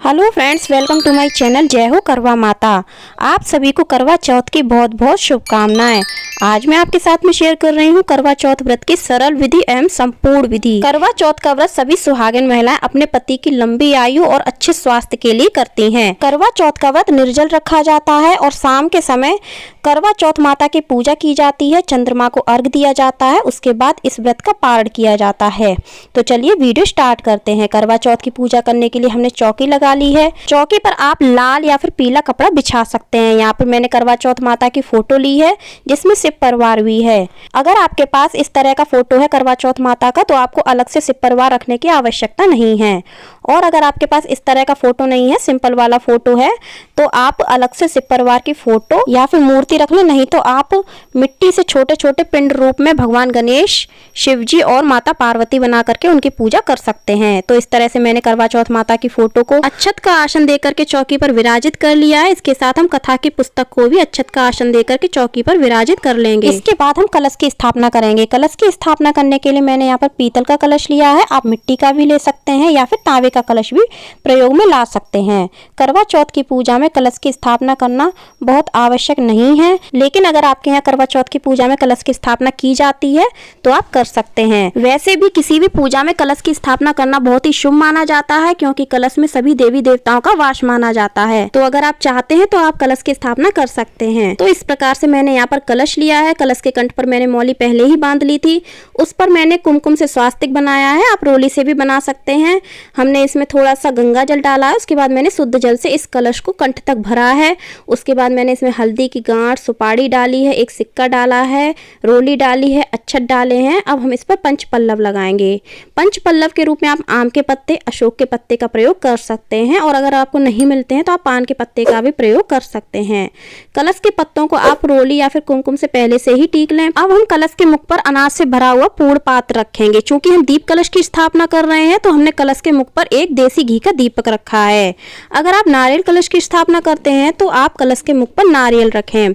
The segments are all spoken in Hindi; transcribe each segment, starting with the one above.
Hello friends, welcome to my channel जय हो करवा माता। आप सभी को करवा चौथ की बहुत बहुत शुभकामनाएं। आज मैं आपके साथ में शेयर कर रही हूँ करवा चौथ व्रत की सरल विधि एवं संपूर्ण विधि। करवा चौथ का व्रत सभी सुहागिन महिलाएं अपने पति की लंबी आयु और अच्छे स्वास्थ्य के लिए करती हैं। करवा चौथ का व्रत निर्जल रखा जाता है और शाम के समय करवा चौथ माता की पूजा की जाती है, चंद्रमा को अर्घ दिया जाता है, उसके बाद इस व्रत का पारण किया जाता है। तो चलिए वीडियो स्टार्ट करते हैं। करवा चौथ की पूजा करने के लिए हमने चौकी लगा ली है। चौकी पर आप लाल या फिर पीला कपड़ा बिछा सकते हैं। यहाँ पर मैंने करवा चौथ माता की फोटो ली है जिसमें शिव परिवार भी है। अगर आपके पास इस तरह का फोटो है करवा चौथ माता का तो आपको अलग से शिव परिवार रखने की आवश्यकता नहीं है। और अगर आपके पास इस तरह का फोटो नहीं है, सिंपल वाला फोटो है, तो आप अलग से शिव परिवार की फोटो या फिर मूर्ति रख लें। नहीं तो आप मिट्टी से छोटे छोटे पिंड रूप में भगवान गणेश, शिव जी और माता पार्वती बना करके उनकी पूजा कर सकते हैं। तो इस तरह से मैंने करवा चौथ माता की फोटो को अक्षत का आसन देकर के चौकी पर विराजित कर लिया है। इसके साथ हम कथा की पुस्तक को भी अक्षत का आसन देकर के चौकी पर विराजित कर लेंगे। इसके बाद हम कलश की स्थापना करेंगे। कलश की स्थापना करने के लिए मैंने यहाँ पर पीतल का कलश लिया है। आप मिट्टी का भी ले सकते हैं या फिर तांबे का कलश भी प्रयोग में ला सकते हैं। करवा चौथ की पूजा में कलश की स्थापना करना बहुत आवश्यक नहीं है, लेकिन अगर आपके यहाँ करवा चौथ की पूजा में कलश की स्थापना की जाती है तो आप कर सकते हैं। वैसे भी किसी भी पूजा में कलश की स्थापना करना बहुत ही शुभ माना जाता है, क्योंकि कलश में सभी देवी देवताओं का वास माना जाता है। तो अगर आप चाहते हैं तो आप कलश की स्थापना कर सकते हैं। तो इस प्रकार से मैंने यहाँ पर कलश लिया है। कलश के कंठ पर मैंने मौली पहले ही बांध ली थी। उस पर मैंने कुमकुम से स्वास्तिक बनाया है। आप रोली से भी बना सकते हैं। हमने इसमें थोड़ा सा गंगा जल डाला है। उसके बाद मैंने शुद्ध जल से इस कलश को कंठ तक भरा है। उसके बाद मैंने इसमें हल्दी की गांठ, सुपारी डाली है, एक सिक्का डाला है, रोली डाली है, अक्षत डाले हैं। अब हम इस पर पंच पल्लव लगाएंगे। पंच पल्लव के रूप में आप आम के पत्ते, अशोक के पत्ते का प्रयोग कर सकते हैं, और अगर आपको नहीं मिलते हैं तो आप पान के पत्ते का भी प्रयोग कर सकते हैं। कलश के पत्तों को आप रोली या फिर कुमकुम से पहले से ही टीक लें। अब हम कलश के मुख पर अनाज से भरा हुआ पूर्ण पात्र रखेंगे। चूंकि हम दीप कलश की स्थापना कर रहे हैं तो हमने कलश के मुख पर एक देसी घी का दीपक रखा है। अगर आप नारियल कलश की स्थापना करते हैं तो आप कलश के मुख पर नारियल रखें।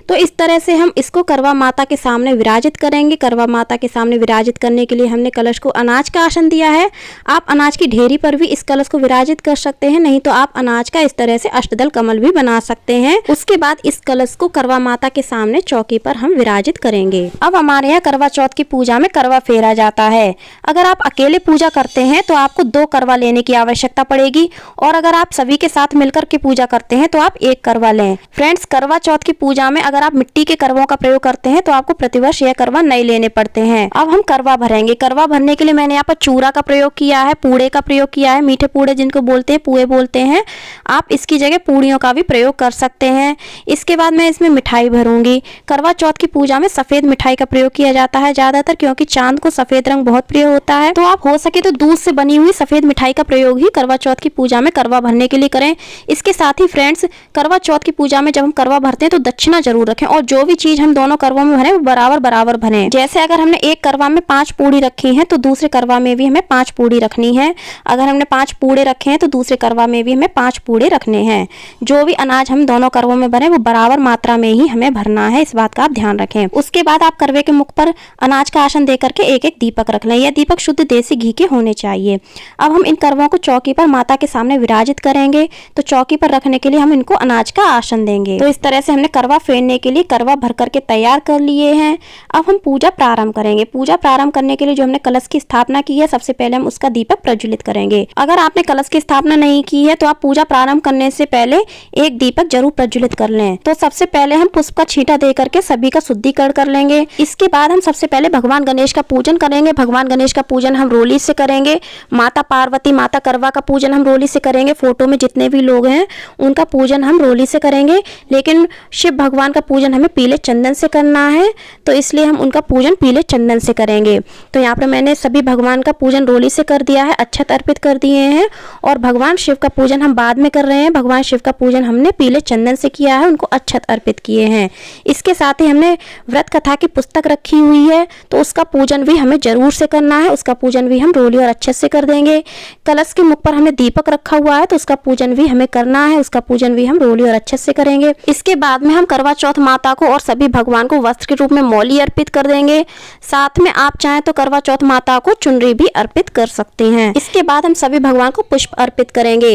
तो इस तरह से हम इसको करवा माता के सामने विराजित करेंगे। करवा माता के सामने विराजित करने के लिए हमने कलश को अनाज का आसन दिया है। आप अनाज की ढेरी पर भी इस कलश को विराजित कर सकते हैं, नहीं तो आप अनाज का इस तरह से अष्टदल कमल भी बना सकते हैं। उसके बाद इस कलश को करवा माता के सामने चौकी पर हम विराजित करेंगे। अब हमारे यहाँ करवा चौथ की पूजा में करवा फेरा जाता है। अगर आप अकेले पूजा करते हैं तो आपको 2 करवा लेने की आवश्यकता पड़ेगी, और अगर आप सभी के साथ मिलकर के पूजा करते हैं तो आप 1 करवा लें। फ्रेंड्स, करवा चौथ की पूजा में अगर आप मिट्टी के करवों का प्रयोग करते हैं तो आपको प्रतिवर्ष यह करवा नए लेने पड़ते हैं। अब हम करवा भरेंगे। करवा भरने के लिए मैंने यहाँ पर चूरा का प्रयोग किया है, पूड़े का प्रयोग किया है। मीठे पूड़े जिनको बोलते हैं, पुए बोलते हैं। आप इसकी जगह पूड़ियों का भी प्रयोग कर सकते हैं। इसके बाद मैं इसमें मिठाई भरूंगी। करवा चौथ की पूजा में सफेद मिठाई का प्रयोग किया जाता है ज्यादातर, क्योंकि चांद को सफेद रंग बहुत प्रिय होता है। तो आप हो सके तो दूध से बनी हुई सफेद मिठाई का प्रयोग ही करवा चौथ की पूजा में करवा भरने के लिए करें। इसके साथ ही फ्रेंड्स, करवा चौथ की पूजा में जब हम करवा भरते हैं तो दक्षिणा जरूर रखें, और जो भी चीज हम दोनों करवों में भरें वो बराबर बराबर भरें। जैसे अगर हमने एक करवा में 5 पूड़ी रखी हैं तो दूसरे करवा में भी हमें 5 पूड़ी रखनी है। अगर हमने 5 पूड़े रखे हैं तो दूसरे करवा में भी हमें 5 पूड़े रखने हैं। जो भी अनाज हम दोनों करवों में भरें वो बराबर मात्रा में ही हमें भरना है, इस बात का आप ध्यान रखें। उसके बाद आप करवे के मुख पर अनाज का आसन देकर के एक एक दीपक रख लें। यह दीपक शुद्ध देसी घी के होने चाहिए। अब हम इन करवों को चौकी पर माता के सामने विराजित करेंगे। तो चौकी पर रखने के लिए हम इनको अनाज का आसन देंगे। तो इस तरह से हमने करवा फेरने के लिए करवा भर करके तैयार कर लिए हैं। अब हम पूजा प्रारंभ करेंगे। पूजा प्रारंभ करने के लिए जो हमने कलश की स्थापना की है, सबसे पहले हम उसका दीपक प्रज्वलित करेंगे। अगर आपने कलश की स्थापना नहीं की है तो आप पूजा प्रारंभ करने से पहले एक दीपक जरूर प्रज्वलित कर लें। तो सबसे पहले हम पुष्प का छींटा दे करके सभी का शुद्धिकरण कर लेंगे। इसके बाद हम सबसे पहले भगवान गणेश का पूजन करेंगे। भगवान गणेश का पूजन हम रोली से करेंगे। माता पार्वती, माता करवा का पूजन हम रोली से करेंगे। फोटो में जितने भी लोग हैं उनका पूजन हम रोली से करेंगे, लेकिन शिव भगवान का पूजन हमें पीले चंदन से करना है, तो इसलिए हम उनका पूजन पीले चंदन से करेंगे। तो यहाँ पर मैंने सभी भगवान का पूजन रोली से कर दिया है, अक्षत अर्पित कर दिए हैं, और भगवान शिव का पूजन हम बाद में कर रहे हैं। भगवान शिव का पूजन हमने पीले चंदन से किया है, उनको अक्षत अर्पित किए हैं। इसके साथ ही हमने व्रत कथा की पुस्तक रखी हुई है, तो उसका पूजन भी हमें जरूर से करना है। उसका पूजन भी हम रोली और अक्षत से कर देंगे। कलश के मुख पर हमने दीपक रखा हुआ है, तो उसका पूजन भी हमें करना है। उसका पूजन भी हम रोली और अक्षत से करेंगे। इसके बाद में हम करवा चौथ चौथ माता को और सभी भगवान को वस्त्र के रूप में मौली अर्पित कर देंगे। साथ में आप चाहें तो करवा चौथ माता को चुनरी भी अर्पित कर सकते हैं। इसके बाद हम सभी भगवान को पुष्प अर्पित करेंगे।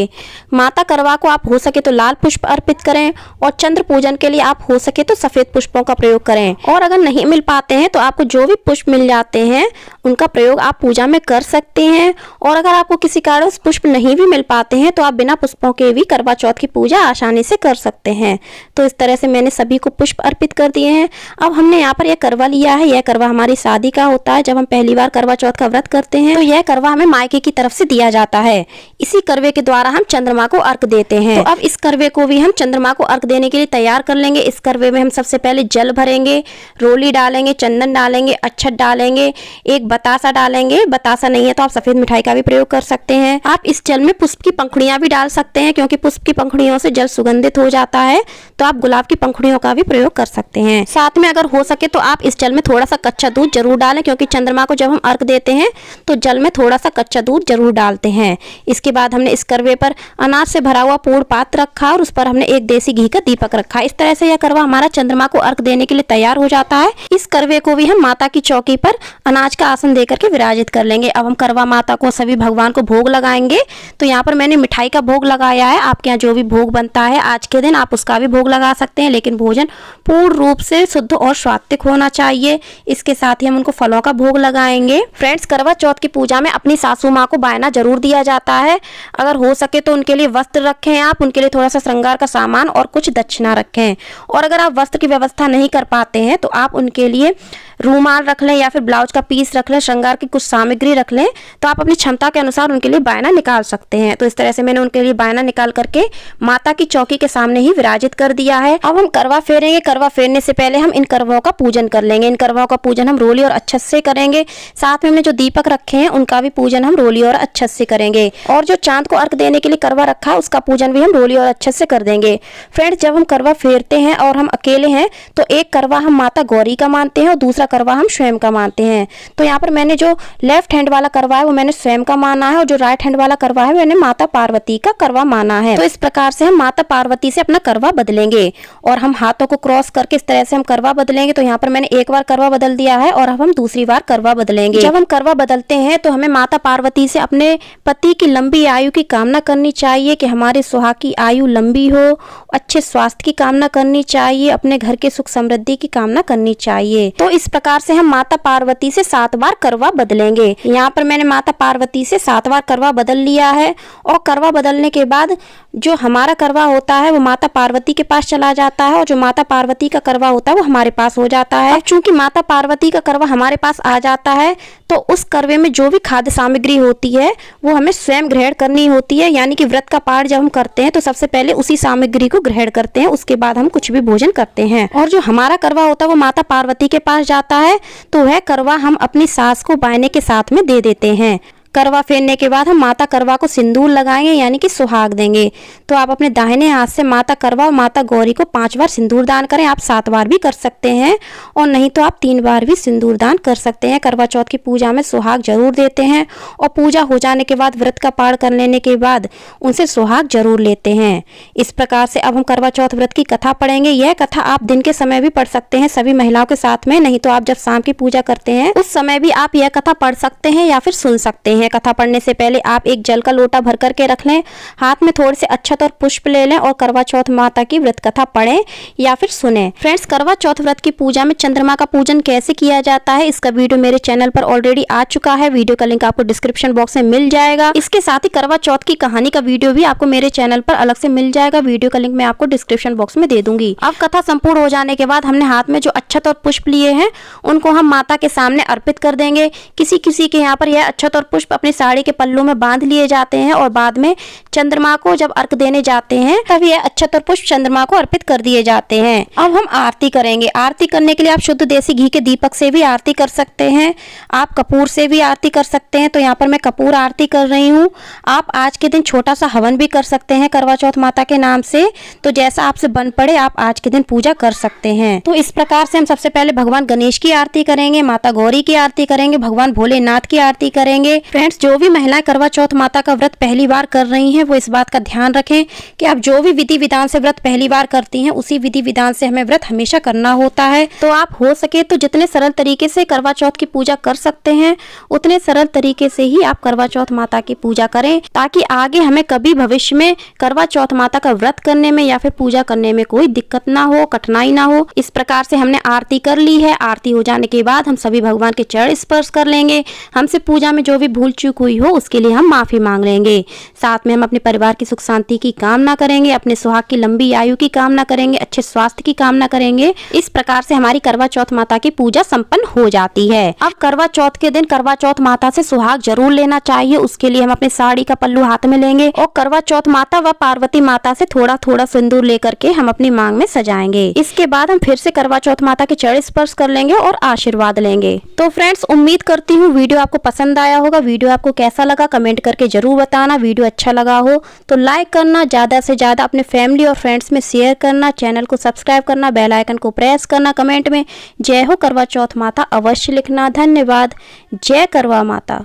माता करवा को आप हो सके तो लाल पुष्प अर्पित करें और चंद्र पूजन के लिए आप हो सके तो सफेद पुष्पों का प्रयोग करें। और अगर नहीं मिल पाते हैं तो आपको जो भी पुष्प मिल जाते हैं उनका प्रयोग आप पूजा में कर सकते हैं। और अगर आपको किसी कारण पुष्प नहीं भी मिल पाते हैं तो आप बिना पुष्पों के भी करवा चौथ की पूजा आसानी से कर सकते हैं। तो इस तरह से मैंने सभी को पुष्प अर्पित कर दिए हैं। अब हमने यहाँ पर यह करवा लिया है। यह करवा हमारी शादी का होता है। जब हम पहली बार करवा चौथ का व्रत करते हैं तो यह करवा हमें मायके की तरफ से दिया जाता है। इसी करवे के द्वारा हम चंद्रमा को अर्घ देते हैं। तो अब इस करवे को भी हम चंद्रमा को अर्घ देने के लिए तैयार कर लेंगे। इस करवे में हम सबसे पहले जल भरेंगे, रोली डालेंगे, चंदन डालेंगे, अक्षत डालेंगे, एक बतासा डालेंगे। बतासा नहीं है तो आप सफेद मिठाई का भी प्रयोग कर सकते हैं। आप इस जल में पुष्प की पंखुड़ियां भी डाल सकते हैं, क्योंकि पुष्प की पंखुड़ियों से जल सुगंधित हो जाता है। तो आप गुलाब की पंखुड़ियों का भी प्रयोग कर सकते हैं। साथ में अगर हो सके तो आप इस जल में थोड़ा सा कच्चा दूध जरूर डालें, क्योंकि चंद्रमा को जब हम अर्घ देते हैं तो जल में थोड़ा सा कच्चा दूध जरूर डालते हैं। इसके बाद हमने इस करवे पर अनाज से भरा हुआ पूर्ण पात्र रखा और उस पर हमने एक देसी घी का दीपक रखा। इस तरह से यह करवा हमारा चंद्रमा को अर्घ देने के लिए तैयार हो जाता है। इस करवे को भी हम माता की चौकी पर अनाज का आसन देकर के विराजित कर लेंगे। अब हम करवा माता को सभी भगवान को भोग लगाएंगे। तो यहाँ पर मैंने मिठाई का भोग लगाया है। आपके यहाँ जो भी भोग बनता है आज के दिन आप उसका भी भोग लगा सकते हैं, लेकिन भोजन पूर्ण रूप से शुद्ध और स्वात्विक होना चाहिए। इसके साथ ही हम उनको फलों का भोग लगाएंगे। फ्रेंड्स, करवा चौथ की पूजा में अपनी सासू माँ को बायना जरूर दिया जाता है। अगर हो सके तो उनके लिए वस्त्र रखें, आप उनके लिए थोड़ा सा श्रृंगार का सामान और कुछ दक्षिणा रखें। और अगर आप वस्त्र की व्यवस्था नहीं कर पाते हैं तो आप उनके लिए रूमाल रख लें या फिर ब्लाउज का पीस रख लें, श्रृंगार की कुछ सामग्री रख लें। तो आप अपनी क्षमता के अनुसार उनके लिए बायना निकाल सकते हैं। तो इस तरह से मैंने उनके लिए बायना निकाल करके माता की चौकी के सामने ही विराजित कर दिया है। अब हम करवा फेरेंगे। करवा फेरने से पहले हम इन करवाओं का पूजन कर लेंगे। इन करवाओं का पूजन हम रोली और अक्षत से करेंगे। साथ में हमने जो दीपक रखे हैं उनका भी पूजन हम रोली और अक्षत से करेंगे। और जो चांद को अर्घ देने के लिए करवा रखा है उसका पूजन भी हम रोली और अक्षत से कर देंगे। फ्रेंड्स, जब हम करवा फेरते हैं और हम अकेले हैं तो एक करवा हम माता गौरी का मानते हैं और दूसरा करवा हम स्वयं का मानते हैं। तो यहाँ पर मैंने जो लेफ्ट हैंड वाला करवा है वो मैंने स्वयं का माना है और जो राइट हैंड वाला करवा है मैंने माता पार्वती का करवा माना है। तो इस प्रकार से हम माता पार्वती से अपना करवा बदलेंगे और हम हाथों को क्रॉस करके इस तरह से हम करवा बदलेंगे। तो यहाँ पर मैंने एक बार करवा बदल दिया है और अब हम दूसरी बार करवा बदलेंगे। जब हम करवा बदलते हैं तो हमें माता पार्वती से अपने पति की लंबी आयु की कामना करनी चाहिए कि हमारे सुहाग की आयु लंबी हो, अच्छे स्वास्थ्य की कामना करनी चाहिए, अपने घर के सुख समृद्धि की कामना करनी चाहिए। तो इस प्रकार से हम माता पार्वती से 7 बार करवा बदलेंगे। यहाँ पर मैंने माता पार्वती से 7 बार करवा बदल लिया है और करवा बदलने के बाद जो हमारा करवा होता है वो माता पार्वती के पास चला जाता है और जो माता पार्वती का करवा होता है वो हमारे पास हो जाता है। अब चूंकि माता पार्वती का करवा हमारे पास आ जाता है तो उस करवे में जो भी खाद्य सामग्री होती है वो हमें स्वयं ग्रहण करनी होती है। यानी कि व्रत का पाठ जब हम करते हैं तो सबसे पहले उसी सामग्री को ग्रहण करते हैं, उसके बाद हम कुछ भी भोजन करते हैं। और जो हमारा करवा होता है वो माता पार्वती के पास जाता है तो वह करवा हम अपनी सास को बायने के साथ में दे देते हैं। करवा फेरने के बाद हम माता करवा को सिंदूर लगाएंगे यानी कि सुहाग देंगे। तो आप अपने दाहिने हाथ से माता करवा और माता गौरी को 5 बार सिंदूर दान करें। आप 7 बार भी कर सकते हैं और नहीं तो आप 3 बार भी सिंदूर दान कर सकते हैं। करवा चौथ की पूजा में सुहाग जरूर देते हैं और पूजा हो जाने के बाद व्रत का पाठ कर लेने के बाद उनसे सुहाग जरूर लेते हैं। इस प्रकार से अब हम करवा चौथ व्रत की कथा पढ़ेंगे। यह कथा आप दिन के समय भी पढ़ सकते हैं सभी महिलाओं के साथ में, नहीं तो आप जब शाम की पूजा करते हैं उस समय भी आप यह कथा पढ़ सकते हैं या फिर सुन सकते हैं। कथा पढ़ने से पहले आप एक जल का लोटा भर करके रख लें, हाथ में थोड़े से अक्षत और पुष्प ले लें और करवा चौथ माता की व्रत कथा पढ़ें या फिर सुने। फ्रेंड्स, करवा चौथ व्रत की पूजा में चंद्रमा का पूजन कैसे किया जाता है इसका वीडियो मेरे चैनल पर ऑलरेडी आ चुका है। वीडियो का लिंक आपको डिस्क्रिप्शन बॉक्स में मिल जाएगा। इसके साथ ही करवा चौथ की कहानी का वीडियो भी आपको मेरे चैनल पर अलग से मिल जाएगा। वीडियो का लिंक मैं आपको डिस्क्रिप्शन बॉक्स में दे दूंगी। अब कथा संपूर्ण हो जाने के बाद हमने हाथ में जो अक्षत और पुष्प लिए हैं उनको हम माता के सामने अर्पित कर देंगे। किसी किसी के यहाँ पर यह अक्षत और पुष्प अपनी साड़ी के पल्लू में बांध लिए जाते हैं और बाद में चंद्रमा को जब अर्घ देने जाते हैं तब यह अक्षत और पुष्प चंद्रमा को अर्पित कर दिए जाते हैं। अब हम आरती करेंगे। आरती करने के लिए आप शुद्ध देसी घी के दीपक से भी आरती कर सकते हैं, आप कपूर से भी आरती कर सकते हैं। तो यहाँ पर मैं कपूर आरती कर रही हूँ। आप आज के दिन छोटा सा हवन भी कर सकते हैं करवा चौथ माता के नाम से, तो जैसा आपसे बन पड़े आप आज के दिन पूजा कर सकते हैं। तो इस प्रकार से हम सबसे पहले भगवान गणेश की आरती करेंगे, माता गौरी की आरती करेंगे, भगवान भोलेनाथ की आरती करेंगे। फ्रेंड्स, जो भी महिलाएं करवा चौथ माता का व्रत पहली बार कर रही हैं वो इस बात का ध्यान रखें कि आप जो भी विधि विधान से व्रत पहली बार करती हैं उसी विधि विधान से हमें व्रत हमेशा करना होता है। तो आप हो सके तो जितने सरल तरीके से करवा चौथ की पूजा कर सकते हैं उतने सरल तरीके से ही आप करवा चौथ माता की पूजा करें, ताकि आगे हमें कभी भविष्य में करवा चौथ माता का व्रत करने में या फिर पूजा करने में कोई दिक्कत ना हो, कठिनाई ना हो। इस प्रकार से हमने आरती कर ली है। आरती हो जाने के बाद हम सभी भगवान के चरण स्पर्श कर लेंगे। हमसे पूजा में जो भी भूल चूक हुई हो उसके लिए हम माफी मांग लेंगे। साथ में हम अपने परिवार की सुख शांति की कामना करेंगे, अपने सुहाग की लंबी आयु की कामना करेंगे, अच्छे स्वास्थ्य की कामना करेंगे। इस प्रकार से हमारी करवा चौथ माता की पूजा संपन्न हो जाती है। अब करवा चौथ के दिन करवा चौथ माता से सुहाग जरूर लेना चाहिए। उसके लिए हम अपने साड़ी का पल्लू हाथ में लेंगे और करवा चौथ माता व पार्वती माता से थोड़ा थोड़ा सिंदूर लेकर के हम अपनी मांग में सजाएंगे। इसके बाद हम फिर से करवा चौथ माता के चरण स्पर्श कर लेंगे और आशीर्वाद लेंगे। तो फ्रेंड्स, उम्मीद करती हूँ वीडियो आपको पसंद आया होगा। वीडियो आपको कैसा लगा कमेंट करके जरूर बताना। वीडियो अच्छा लगा हो तो लाइक करना, ज्यादा से ज्यादा अपने फैमिली और फ्रेंड्स में शेयर करना, चैनल को सब्सक्राइब करना, बेल आइकन को प्रेस करना, कमेंट में जय हो करवा चौथ माता अवश्य लिखना। धन्यवाद। जय करवा माता।